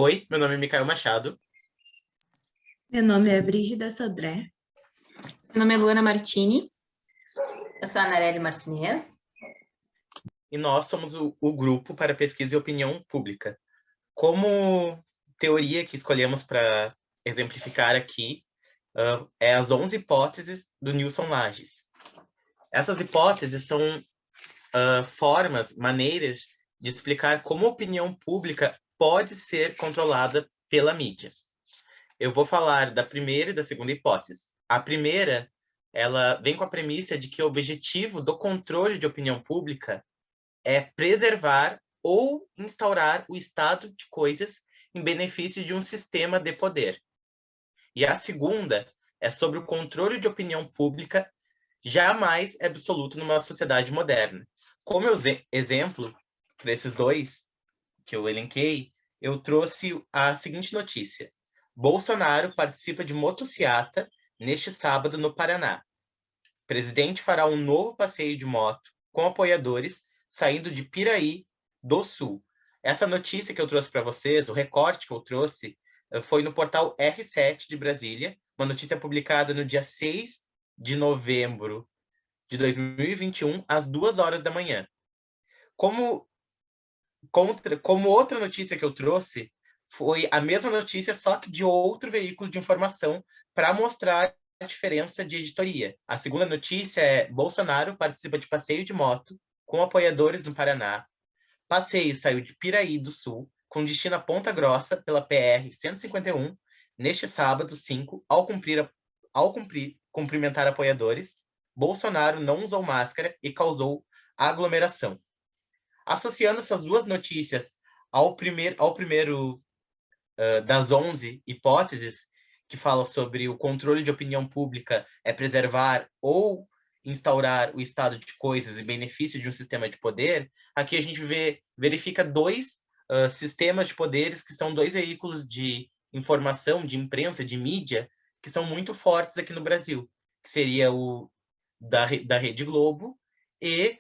Oi, meu nome é Micael Machado. Meu nome é Brígida Sodré. Meu nome é Luana Martini. Eu sou a Nareli Martinez. E nós somos o Grupo para Pesquisa e Opinião Pública. Como teoria que escolhemos para exemplificar aqui é as 11 hipóteses do Nilson Lages. Essas hipóteses são formas, maneiras de explicar como a opinião pública pode ser controlada pela mídia. Eu vou falar da primeira e da segunda hipótese. A primeira, ela vem com a premissa de que o objetivo do controle de opinião pública é preservar ou instaurar o estado de coisas em benefício de um sistema de poder. E a segunda é sobre o controle de opinião pública jamais absoluto numa sociedade moderna. Como exemplo para esses dois que eu elenquei, eu trouxe a seguinte notícia. Bolsonaro participa de motociata neste sábado no Paraná. O presidente fará um novo passeio de moto com apoiadores saindo de Piraí do Sul. Essa notícia que eu trouxe para vocês, o recorte que eu trouxe, foi no portal R7 de Brasília, uma notícia publicada no dia 6 de novembro de 2021, às 2 horas da manhã. Como outra notícia que eu trouxe, foi a mesma notícia, só que de outro veículo de informação, para mostrar a diferença de editoria. A segunda notícia é: Bolsonaro participa de passeio de moto com apoiadores no Paraná. Passeio saiu de Piraí do Sul, com destino a Ponta Grossa, pela PR-151, neste sábado, 5, ao cumprimentar apoiadores, Bolsonaro não usou máscara e causou aglomeração. Associando essas duas notícias ao primeiro das 11 hipóteses, que fala sobre o controle de opinião pública é preservar ou instaurar o estado de coisas em benefício de um sistema de poder, aqui a gente verifica dois sistemas de poderes que são dois veículos de informação, de imprensa, de mídia, que são muito fortes aqui no Brasil, que seria o da Rede Globo e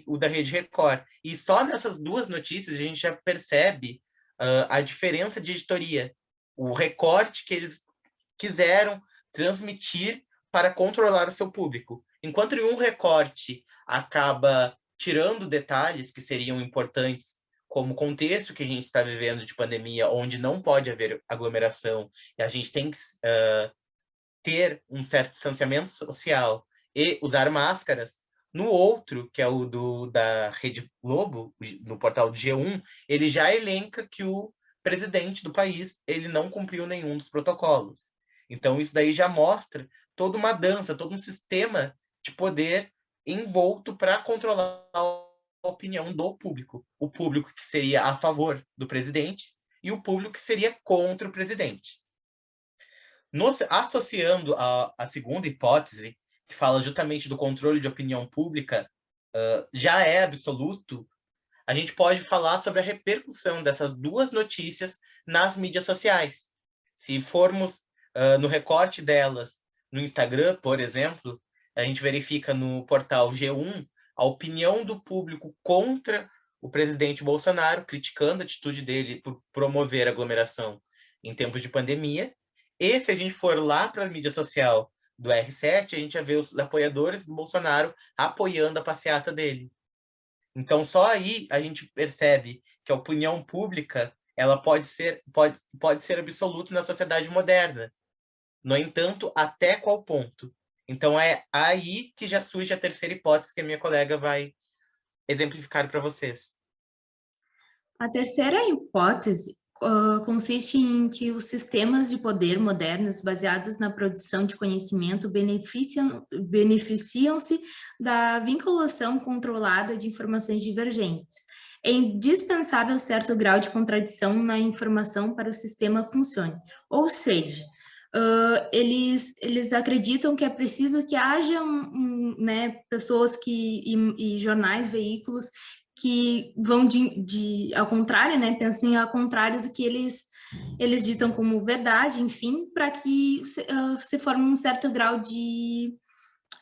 o da Rede Record. E só nessas duas notícias a gente já percebe a diferença de editoria, o recorte que eles quiseram transmitir para controlar o seu público. Enquanto em um recorte acaba tirando detalhes que seriam importantes, como o contexto que a gente está vivendo de pandemia, onde não pode haver aglomeração, e a gente tem que ter um certo distanciamento social e usar máscaras. No outro, que é o da Rede Globo, no portal do G1, ele já elenca que o presidente do país ele não cumpriu nenhum dos protocolos. Então, isso daí já mostra toda uma dança, todo um sistema de poder envolto para controlar a opinião do público. O público que seria a favor do presidente e o público que seria contra o presidente. Associando a segunda hipótese, que fala justamente do controle de opinião pública, já é absoluto, a gente pode falar sobre a repercussão dessas duas notícias nas mídias sociais. Se formos no recorte delas no Instagram, por exemplo, a gente verifica no portal G1 a opinião do público contra o presidente Bolsonaro, criticando a atitude dele por promover aglomeração em tempos de pandemia. E se a gente for lá para a mídia social do R7, a gente já vê os apoiadores do Bolsonaro apoiando a passeata dele. Então, só aí a gente percebe que a opinião pública ela pode ser absoluta na sociedade moderna. No entanto, até qual ponto? Então, é aí que já surge a terceira hipótese que a minha colega vai exemplificar para vocês. A terceira hipótese consiste em que os sistemas de poder modernos baseados na produção de conhecimento beneficiam-se da vinculação controlada de informações divergentes. É indispensável certo grau de contradição na informação para o sistema funcione. Ou seja, eles acreditam que é preciso que haja pessoas e jornais, veículos que vão ao contrário, né, pensem ao contrário do que eles ditam como verdade, enfim, para que se forme um certo grau de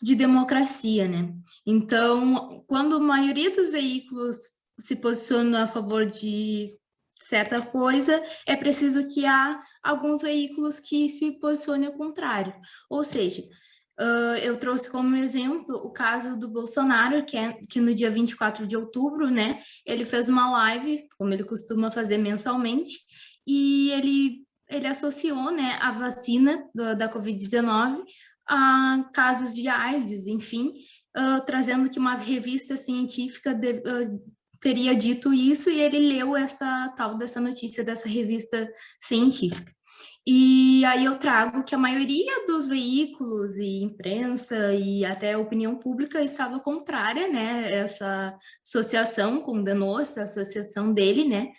democracia, né? Então, quando a maioria dos veículos se posiciona a favor de certa coisa, é preciso que há alguns veículos que se posicionem ao contrário. Ou seja, eu trouxe como exemplo o caso do Bolsonaro, que no dia 24 de outubro, né, ele fez uma live, como ele costuma fazer mensalmente, e ele associou, né, a vacina da Covid-19 a casos de AIDS, enfim, trazendo que uma revista científica teria dito isso, e ele leu essa tal dessa notícia dessa revista científica. E aí eu trago que a maioria dos veículos e imprensa e até a opinião pública estava contrária, né? Essa associação condenou essa associação dele, né?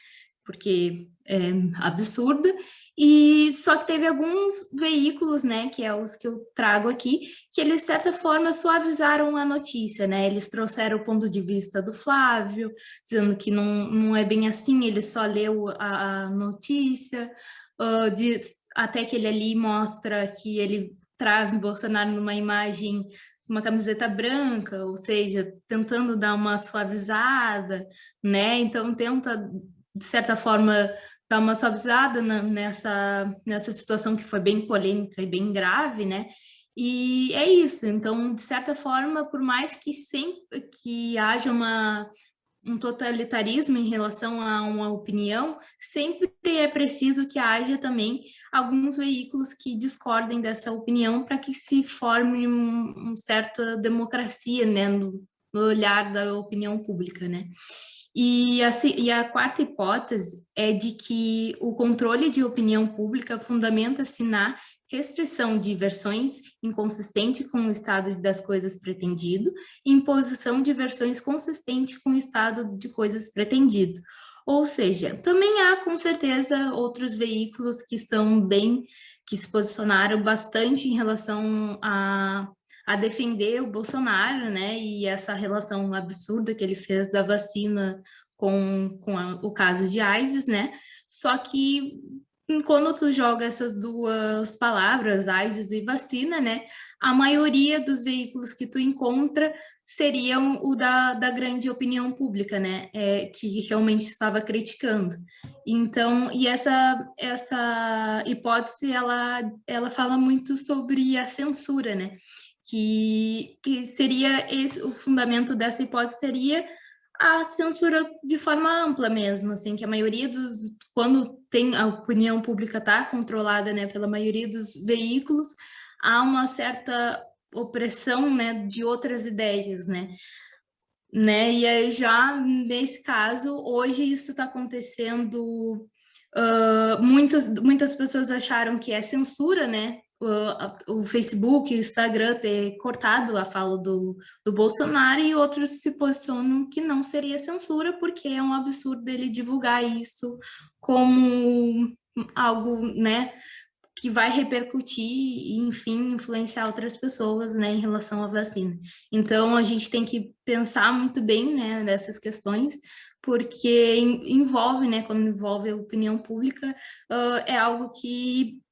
Porque é absurda. E só que teve alguns veículos, né, que é os que eu trago aqui, que eles, de certa forma, suavizaram a notícia, né? Eles trouxeram o ponto de vista do Flávio, dizendo que não é bem assim, ele só leu a notícia, até que ele ali mostra que ele traz o Bolsonaro numa imagem, uma camiseta branca, ou seja, tentando dar uma suavizada, né? Então tenta, de certa forma, dar uma suavizada nessa situação que foi bem polêmica e bem grave, né? E é isso. Então, de certa forma, por mais que sempre que haja um totalitarismo em relação a uma opinião, sempre é preciso que haja também alguns veículos que discordem dessa opinião para que se forme uma certa democracia, né, no olhar da opinião pública, né? E a quarta hipótese é de que o controle de opinião pública fundamenta-se na restrição de versões inconsistente com o estado das coisas pretendido e imposição de versões consistentes com o estado de coisas pretendido. Ou seja, também há, com certeza, outros veículos que se posicionaram bastante em relação a defender o Bolsonaro, né, e essa relação absurda que ele fez da vacina com o caso de AIDS, né, só que quando tu joga essas duas palavras, AIDS e vacina, né, a maioria dos veículos que tu encontra seriam o da grande opinião pública, né, que realmente estava criticando. Então, e essa hipótese, ela fala muito sobre a censura, né, que seria o fundamento dessa hipótese seria a censura de forma ampla mesmo, assim, que a maioria quando tem a opinião pública está controlada, né, pela maioria dos veículos, há uma certa opressão, né, de outras ideias, né, e aí já nesse caso, hoje isso está acontecendo, muitas pessoas acharam que é censura, né, o Facebook e o Instagram ter cortado a fala do Bolsonaro, e outros se posicionam que não seria censura, porque é um absurdo ele divulgar isso como algo, né, que vai repercutir e, enfim, influenciar outras pessoas, né, em relação à vacina. Então, a gente tem que pensar muito bem, né, nessas questões, porque envolve, né, quando envolve a opinião pública, é algo que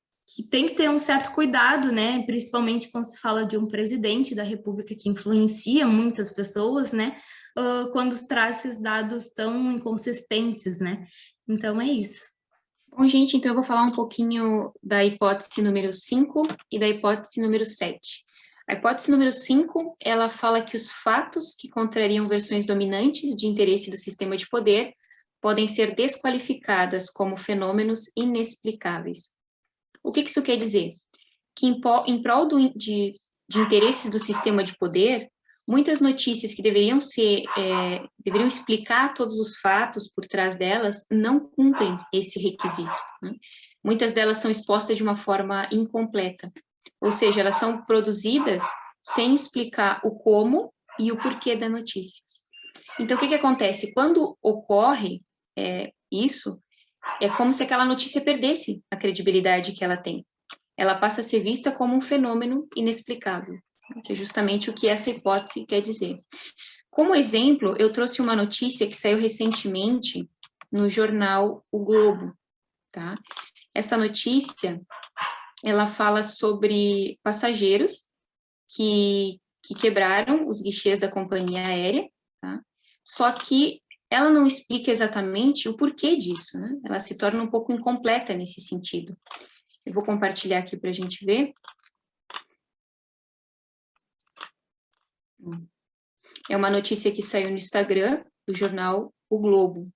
tem que ter um certo cuidado, né, principalmente quando se fala de um presidente da República que influencia muitas pessoas, né, quando traz esses dados tão inconsistentes, né. Então, é isso. Bom, gente, então eu vou falar um pouquinho da hipótese número 5 e da hipótese número 7. A hipótese número 5, ela fala que os fatos que contrariam versões dominantes de interesse do sistema de poder podem ser desqualificadas como fenômenos inexplicáveis. O que isso quer dizer? Que em prol de interesses do sistema de poder, muitas notícias que deveriam explicar todos os fatos por trás delas não cumprem esse requisito, né? Muitas delas são expostas de uma forma incompleta, ou seja, elas são produzidas sem explicar o como e o porquê da notícia. Então, o que acontece? Quando ocorre isso, é como se aquela notícia perdesse a credibilidade que ela tem. Ela passa a ser vista como um fenômeno inexplicável, que é justamente o que essa hipótese quer dizer. Como exemplo, eu trouxe uma notícia que saiu recentemente no jornal O Globo, tá? Essa notícia, ela fala sobre passageiros que quebraram os guichês da companhia aérea, tá? Só que ela não explica exatamente o porquê disso, né? Ela se torna um pouco incompleta nesse sentido. Eu vou compartilhar aqui para a gente ver. É uma notícia que saiu no Instagram do jornal O Globo.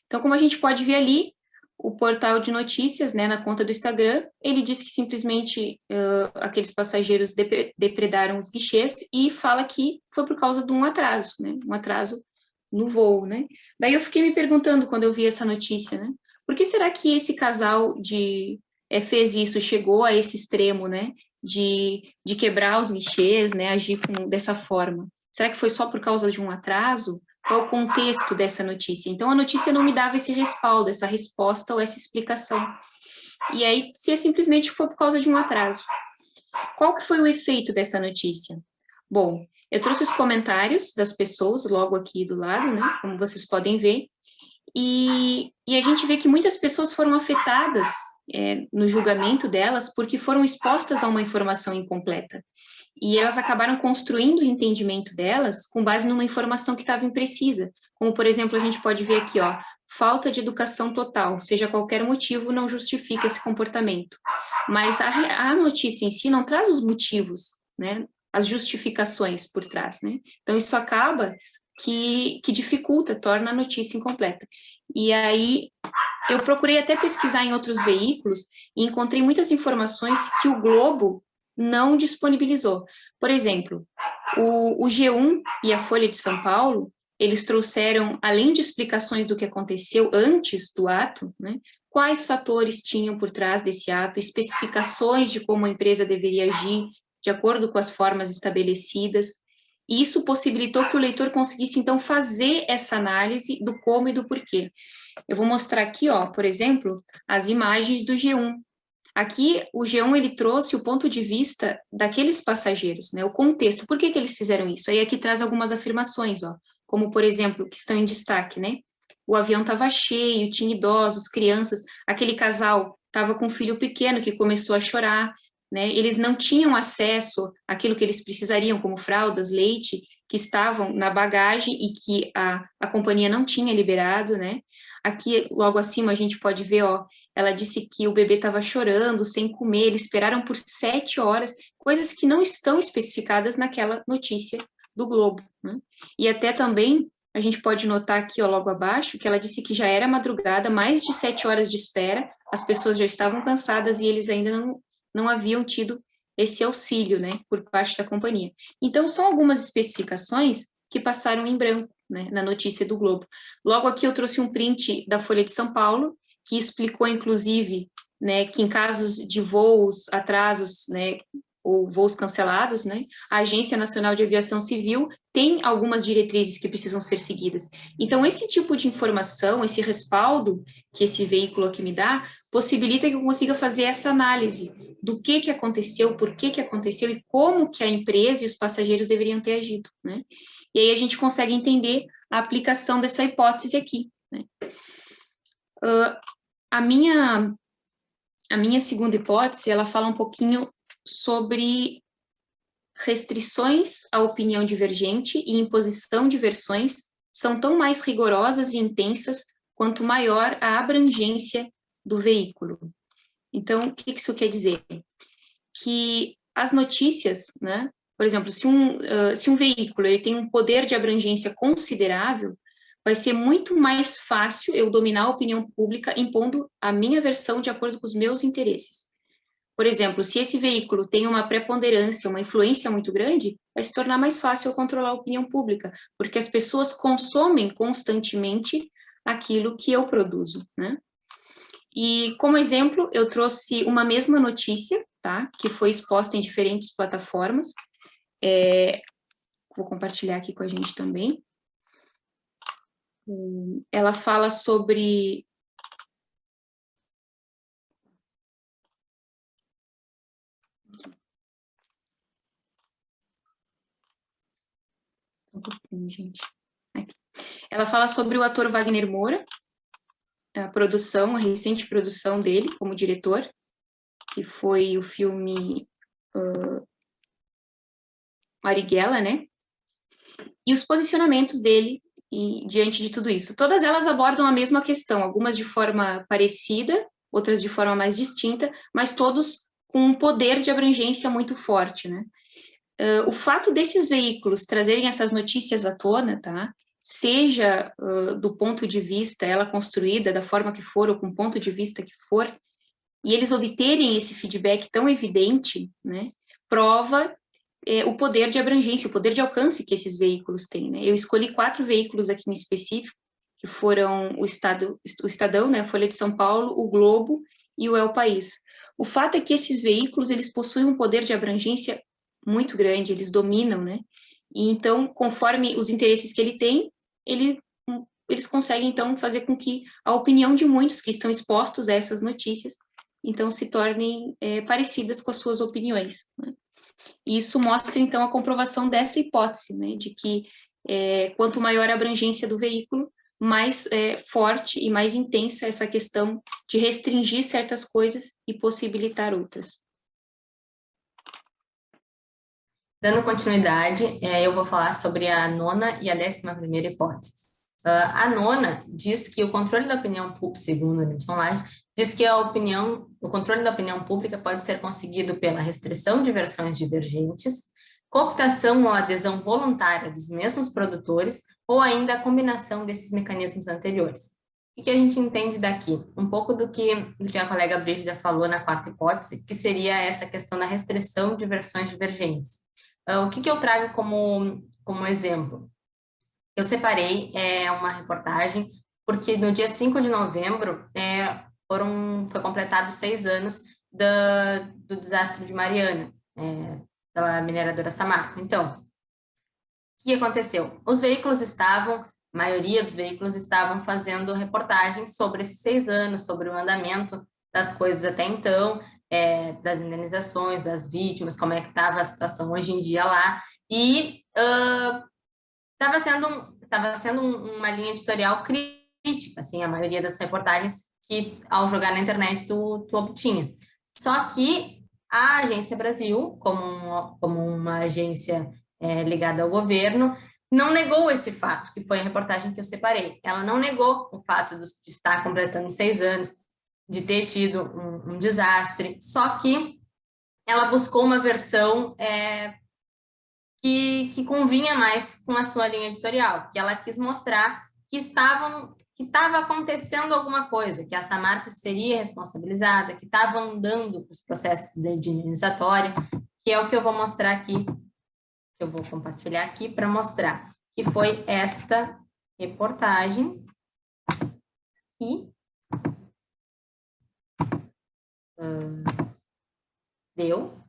Então, como a gente pode ver ali, o portal de notícias, né, na conta do Instagram, ele diz que simplesmente aqueles passageiros depredaram os guichês e fala que foi por causa de um atraso, né, um atraso no voo, né. Daí eu fiquei me perguntando quando eu vi essa notícia, né, por que será que esse casal fez isso, chegou a esse extremo, né, de quebrar os guichês, né, agir dessa forma? Será que foi só por causa de um atraso? Qual o contexto dessa notícia? Então, a notícia não me dava esse respaldo, essa resposta ou essa explicação. E aí, se simplesmente foi por causa de um atraso. Qual que foi o efeito dessa notícia? Bom, eu trouxe os comentários das pessoas logo aqui do lado, né? Como vocês podem ver. E a gente vê que muitas pessoas foram afetadas no julgamento delas porque foram expostas a uma informação incompleta. E elas acabaram construindo o entendimento delas com base numa informação que estava imprecisa. Como, por exemplo, a gente pode ver aqui, ó, falta de educação total, seja qualquer motivo, não justifica esse comportamento. Mas a notícia em si não traz os motivos, né, as justificações por trás, né? Então, isso acaba que dificulta, torna a notícia incompleta. E aí, eu procurei até pesquisar em outros veículos e encontrei muitas informações que o Globo não disponibilizou. Por exemplo, o G1 e a Folha de São Paulo, eles trouxeram, além de explicações do que aconteceu antes do ato, né, quais fatores tinham por trás desse ato, especificações de como a empresa deveria agir de acordo com as formas estabelecidas, e isso possibilitou que o leitor conseguisse, então, fazer essa análise do como e do porquê. Eu vou mostrar aqui, ó, por exemplo, as imagens do G1. Aqui, o G1, ele trouxe o ponto de vista daqueles passageiros, né, o contexto, por que eles fizeram isso? Aí aqui traz algumas afirmações, ó, como, por exemplo, que estão em destaque, né, o avião estava cheio, tinha idosos, crianças, aquele casal estava com um filho pequeno que começou a chorar, né, eles não tinham acesso àquilo que eles precisariam, como fraldas, leite, que estavam na bagagem e que a companhia não tinha liberado, né. Aqui, logo acima, a gente pode ver, ó, ela disse que o bebê estava chorando, sem comer, eles esperaram por 7 horas, coisas que não estão especificadas naquela notícia do Globo, né? E até também, a gente pode notar aqui, ó, logo abaixo, que ela disse que já era madrugada, mais de 7 horas de espera, as pessoas já estavam cansadas e eles ainda não haviam tido esse auxílio, né, por parte da companhia. Então, são algumas especificações que passaram em branco, né, na notícia do Globo. Logo aqui eu trouxe um print da Folha de São Paulo, que explicou, inclusive, né, que em casos de voos, atrasos, né, ou voos cancelados, né, a Agência Nacional de Aviação Civil tem algumas diretrizes que precisam ser seguidas. Então, esse tipo de informação, esse respaldo que esse veículo aqui me dá, possibilita que eu consiga fazer essa análise do que aconteceu, por que aconteceu e como que a empresa e os passageiros deveriam ter agido, né? E aí a gente consegue entender a aplicação dessa hipótese aqui, né? A minha segunda hipótese, ela fala um pouquinho sobre restrições à opinião divergente e imposição de versões são tão mais rigorosas e intensas quanto maior a abrangência do veículo. Então, o que isso quer dizer? Que as notícias, né, por exemplo, se um veículo ele tem um poder de abrangência considerável, vai ser muito mais fácil eu dominar a opinião pública impondo a minha versão de acordo com os meus interesses. Por exemplo, se esse veículo tem uma preponderância, uma influência muito grande, vai se tornar mais fácil eu controlar a opinião pública, porque as pessoas consomem constantemente aquilo que eu produzo, né? E, como exemplo, eu trouxe uma mesma notícia, tá? Que foi exposta em diferentes plataformas. Vou compartilhar aqui com a gente também. Ela fala sobre... Um pouquinho, gente. Aqui. Ela fala sobre o ator Wagner Moura, a recente produção dele como diretor, que foi o filme Marighella, né? E os posicionamentos dele e diante de tudo isso? Todas elas abordam a mesma questão, algumas de forma parecida, outras de forma mais distinta, mas todos com um poder de abrangência muito forte, né? O fato desses veículos trazerem essas notícias à tona, tá? Seja do ponto de vista, ela construída da forma que for, ou com o ponto de vista que for, e eles obterem esse feedback tão evidente, né? Prova o poder de abrangência, o poder de alcance que esses veículos têm, né? Eu escolhi 4 veículos aqui em específico, que foram o Estadão, né? A Folha de São Paulo, o Globo e o El País. O fato é que esses veículos, eles possuem um poder de abrangência muito grande, eles dominam, né? E então, conforme os interesses que ele tem, eles conseguem, então, fazer com que a opinião de muitos que estão expostos a essas notícias, então, se tornem parecidas com as suas opiniões, né? E isso mostra, então, a comprovação dessa hipótese, né? De que quanto maior a abrangência do veículo, mais forte e mais intensa essa questão de restringir certas coisas e possibilitar outras. Dando continuidade, eu vou falar sobre a 9ª e a 11ª hipótese. A 9ª diz que o controle da opinião pública, segundo o Nilson Laje, diz que o controle da opinião pública pode ser conseguido pela restrição de versões divergentes, cooptação ou adesão voluntária dos mesmos produtores, ou ainda a combinação desses mecanismos anteriores. O que a gente entende daqui? Um pouco do que a colega Brígida falou na 4ª hipótese, que seria essa questão da restrição de versões divergentes. O que eu trago como exemplo? Eu separei uma reportagem, porque no dia 5 de novembro foi completado 6 anos do desastre de Mariana, pela mineradora Samarco. Então, o que aconteceu? A maioria dos veículos estavam fazendo reportagens sobre esses 6 anos, sobre o andamento das coisas até então, das indenizações, das vítimas, como é que estava a situação hoje em dia lá, e estava sendo uma linha editorial crítica, assim, a maioria das reportagens que, ao jogar na internet, tu obtinha. Só que a Agência Brasil, como uma agência ligada ao governo, não negou esse fato, que foi a reportagem que eu separei. Ela não negou o fato de estar completando 6 anos, de ter tido um desastre, só que ela buscou uma versão que convinha mais com a sua linha editorial, que ela quis mostrar que estava acontecendo alguma coisa, que a Samarco seria responsabilizada, que estava andando os processos de indenizatória, que é o que eu vou mostrar aqui, que eu vou compartilhar aqui para mostrar, que foi esta reportagem que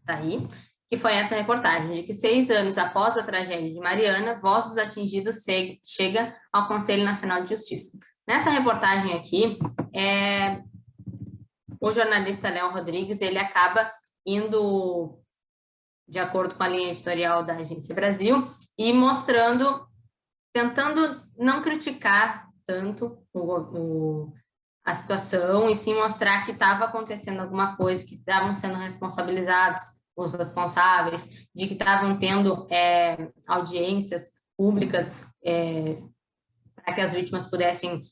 tá aí, que foi essa reportagem, de que 6 anos após a tragédia de Mariana, voz dos atingidos chega ao Conselho Nacional de Justiça. Nessa reportagem aqui, o jornalista Léo Rodrigues, ele acaba indo de acordo com a linha editorial da Agência Brasil e tentando não criticar tanto a situação, e sim mostrar que estava acontecendo alguma coisa, que estavam sendo responsabilizados os responsáveis, de que estavam tendo audiências públicas para que as vítimas pudessem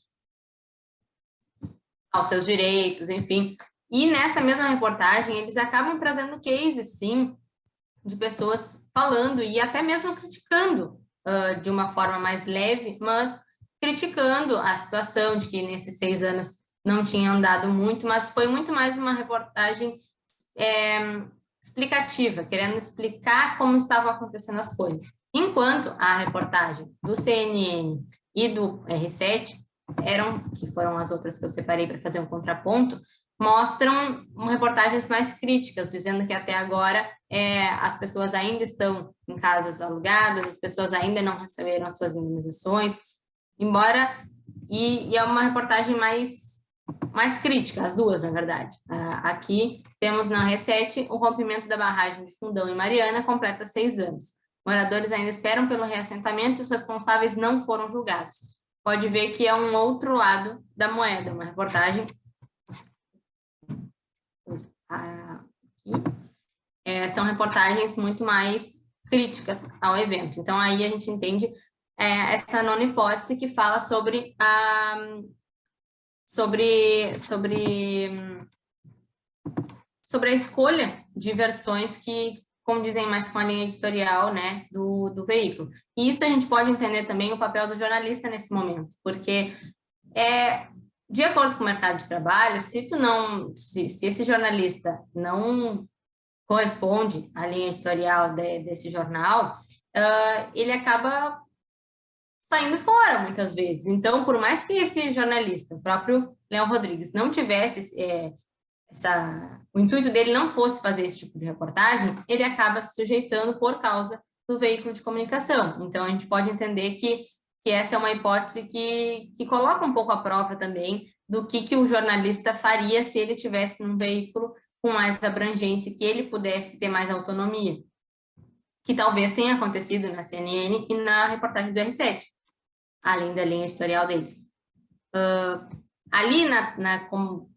aos seus direitos, enfim. E nessa mesma reportagem, eles acabam trazendo cases, sim, de pessoas falando e até mesmo criticando de uma forma mais leve, mas criticando a situação de que nesses 6 anos não tinha andado muito, mas foi muito mais uma reportagem explicativa, querendo explicar como estavam acontecendo as coisas. Enquanto a reportagem do CNN e do R7, que foram as outras que eu separei para fazer um contraponto, mostram reportagens mais críticas, dizendo que até agora as pessoas ainda estão em casas alugadas, as pessoas ainda não receberam as suas indenizações, e é uma reportagem mais crítica, as duas, na verdade. Aqui temos na R7 o rompimento da barragem de Fundão em Mariana completa 6 anos. Moradores ainda esperam pelo reassentamento e os responsáveis não foram julgados. Pode ver que é um outro lado da moeda, uma reportagem são reportagens muito mais críticas ao evento. Então, aí a gente entende essa nona hipótese que fala sobre a escolha de versões que condizem mais com a linha editorial, né, do veículo. E isso a gente pode entender também o papel do jornalista nesse momento, porque de acordo com o mercado de trabalho, se esse jornalista não corresponde à linha editorial desse jornal, ele acaba saindo fora muitas vezes. Então, por mais que esse jornalista, o próprio Leão Rodrigues, não tivesse o intuito dele não fosse fazer esse tipo de reportagem, ele acaba se sujeitando por causa do veículo de comunicação. Então, a gente pode entender que essa é uma hipótese que coloca um pouco à prova também do que o jornalista faria se ele tivesse num veículo com mais abrangência, que ele pudesse ter mais autonomia, que talvez tenha acontecido na CNN e na reportagem do R7, além da linha editorial deles. Ali,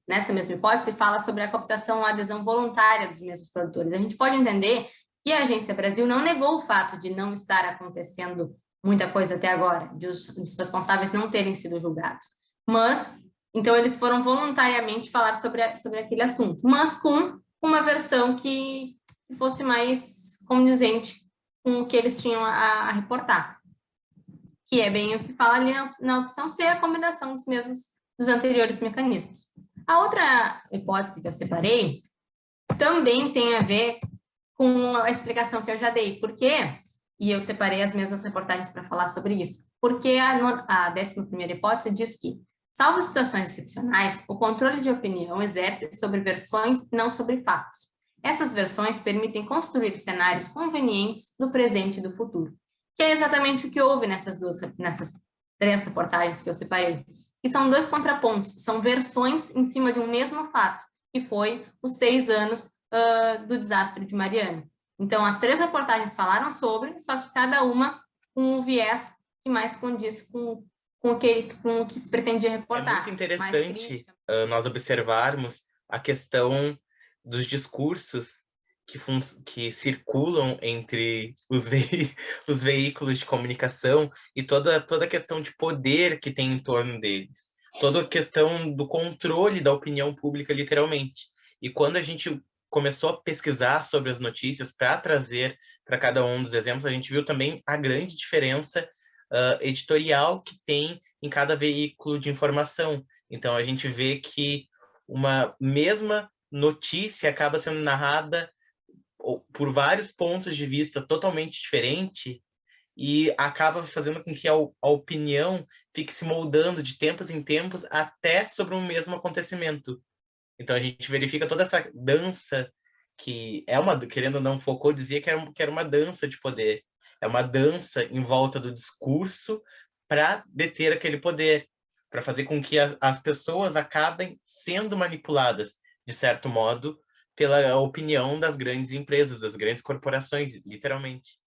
nessa mesma hipótese, fala sobre a cooptação ou adesão voluntária dos mesmos produtores. A gente pode entender que a Agência Brasil não negou o fato de não estar acontecendo muita coisa até agora, de os responsáveis não terem sido julgados. Mas, então, eles foram voluntariamente falar sobre aquele assunto, mas com uma versão que fosse mais condizente com o que eles tinham a reportar, que é bem o que fala ali na opção C, a combinação dos anteriores mecanismos. A outra hipótese que eu separei também tem a ver com a explicação que eu já dei. Por quê? E eu separei as mesmas reportagens para falar sobre isso. Porque a 11ª hipótese diz que, salvo situações excepcionais, o controle de opinião exerce sobre versões e não sobre fatos. Essas versões permitem construir cenários convenientes do presente e do futuro, que é exatamente o que houve nessas 3 reportagens que eu separei, que são 2 contrapontos, são versões em cima de um mesmo fato, que foi os 6 anos do desastre de Mariana. Então, as 3 reportagens falaram sobre, só que cada uma com um viés que mais condiz com o que se pretendia reportar. É muito interessante nós observarmos a questão dos discursos que circulam entre os veículos de comunicação e toda a questão de poder que tem em torno deles. Toda a questão do controle da opinião pública, literalmente. E quando a gente começou a pesquisar sobre as notícias para trazer para cada um dos exemplos, a gente viu também a grande diferença editorial que tem em cada veículo de informação. Então, a gente vê que uma mesma notícia acaba sendo narrada por vários pontos de vista totalmente diferentes e acaba fazendo com que a opinião fique se moldando de tempos em tempos até sobre um mesmo acontecimento. Então, a gente verifica toda essa dança que querendo ou não, Foucault dizia que era uma dança de poder. É uma dança em volta do discurso para deter aquele poder, para fazer com que as pessoas acabem sendo manipuladas, de certo modo, pela opinião das grandes empresas, das grandes corporações, literalmente.